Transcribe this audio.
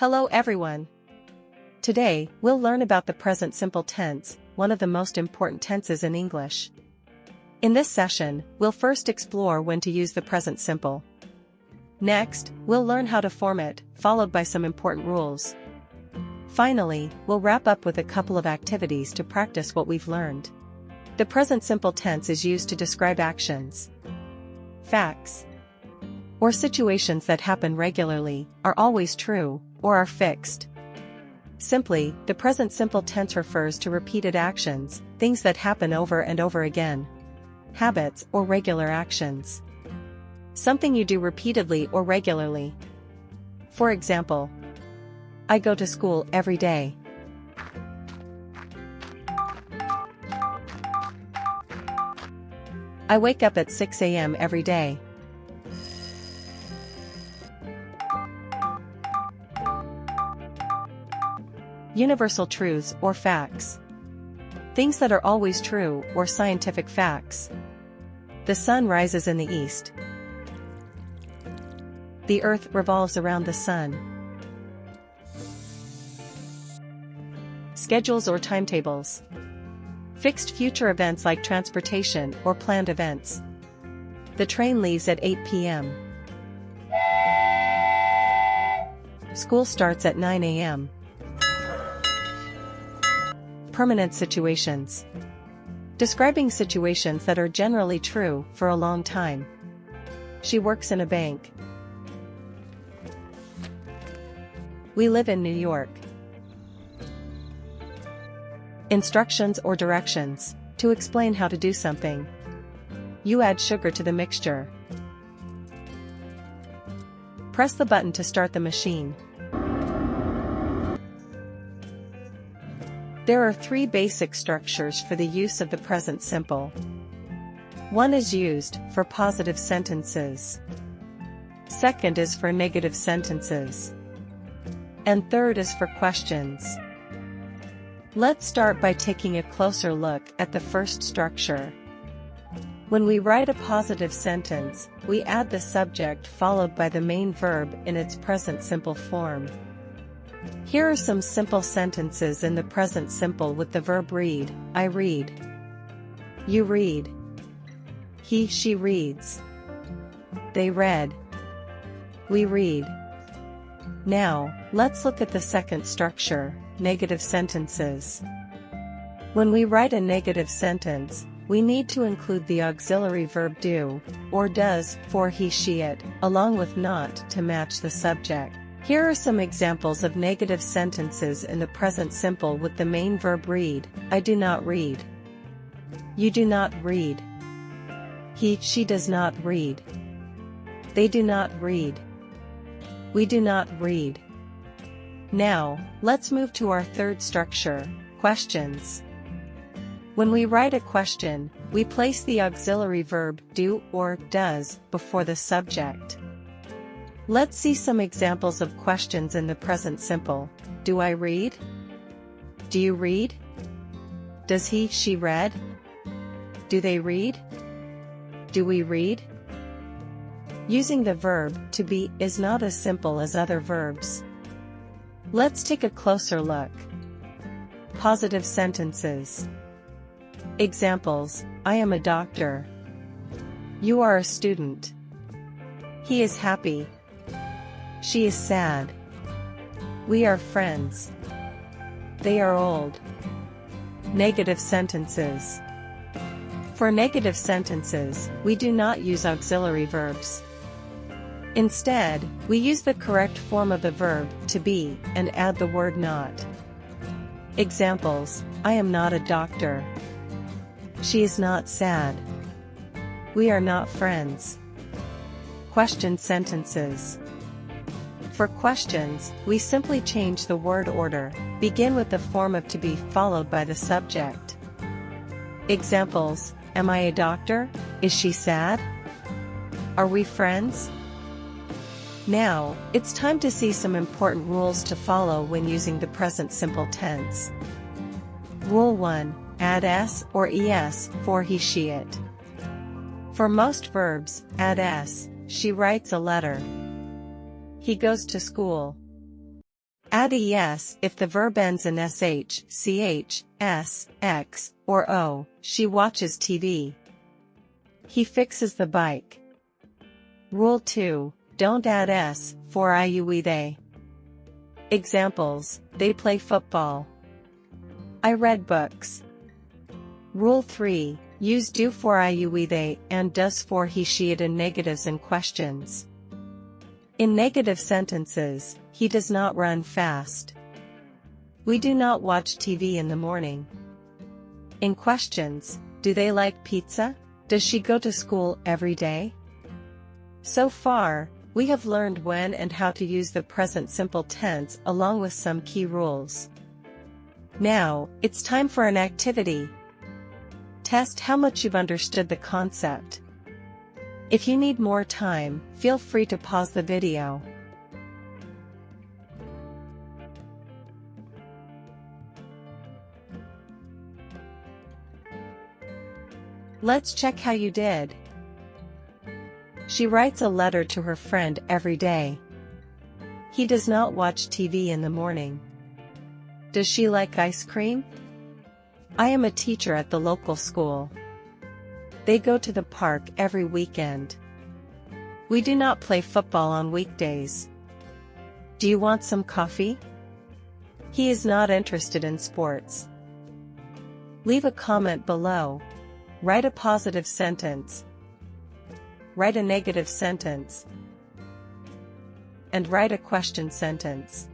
Hello everyone. Today, we'll learn about the present simple tense, one of the most important tenses in English. In this session, we'll first explore when to use the present simple. Next, we'll learn how to form it, followed by some important rules. Finally, we'll wrap up with a couple of activities to practice what we've learned. The present simple tense is used to describe actions, facts, or situations that happen regularly, are always true, or are fixed. Simply, the present simple tense refers to repeated actions, things that happen over and over again. Habits or regular actions. Something you do repeatedly or regularly. For example, I go to school every day. I wake up at 6 a.m. every day. Universal truths or facts. Things that are always true or scientific facts. The sun rises in the east. The earth revolves around the sun. Schedules or timetables. Fixed future events like transportation or planned events. The train leaves at 8 p.m. School starts at 9 a.m. Permanent situations. Describing situations that are generally true for a long time. She works in a bank. We live in New York. Instructions or directions, to explain how to do something. You add sugar to the mixture. Press the button to start the machine. There are three basic structures for the use of the present simple. One is used for positive sentences. Second is for negative sentences. And third is for questions. Let's start by taking a closer look at the first structure. When we write a positive sentence, we add the subject followed by the main verb in its present simple form. Here are some simple sentences in the present simple with the verb read. I read. You read. He, she reads. They read. We read. Now, let's look at the second structure, negative sentences. When we write a negative sentence, we need to include the auxiliary verb do, or does, for he, she, it, along with not to match the subject. Here are some examples of negative sentences in the present simple with the main verb read. I do not read. You do not read. He, she does not read. They do not read. We do not read. Now, let's move to our third structure, questions. When we write a question, we place the auxiliary verb do or does before the subject. Let's see some examples of questions in the present simple. Do I read? Do you read? Does he, she read? Do they read? Do we read? Using the verb to be is not as simple as other verbs. Let's take a closer look. Positive sentences. Examples: I am a doctor. You are a student. He is happy. She is sad. We are friends. They are old. Negative sentences. For negative sentences, we do not use auxiliary verbs. Instead, we use the correct form of the verb to be and add the word not. Examples: I am not a doctor. She is not sad. We are not friends. Question sentences. For questions, we simply change the word order, begin with the form of to be followed by the subject. Examples: Am I a doctor? Is she sad? Are we friends? Now, it's time to see some important rules to follow when using the present simple tense. Rule 1. Add s or es for he, she, it. For most verbs, add s. She writes a letter. He goes to school. Add es if the verb ends in sh, ch, s, x, or o. She watches TV. He fixes the bike. Rule 2. Don't add s for iue they. Examples: they play football. I read books. Rule 3. Use do for iue they and does for he she it in negatives and questions. In negative sentences, he does not run fast. We do not watch TV in the morning. In questions, do they like pizza? Does she go to school every day? So far, we have learned when and how to use the present simple tense along with some key rules. Now, it's time for an activity. Test how much you've understood the concept. If you need more time, feel free to pause the video. Let's check how you did. She writes a letter to her friend every day. He does not watch TV in the morning. Does she like ice cream? I am a teacher at the local school. They go to the park every weekend. We do not play football on weekdays. Do you want some coffee? He is not interested in sports. Leave a comment below. Write a positive sentence. Write a negative sentence. And write a question sentence.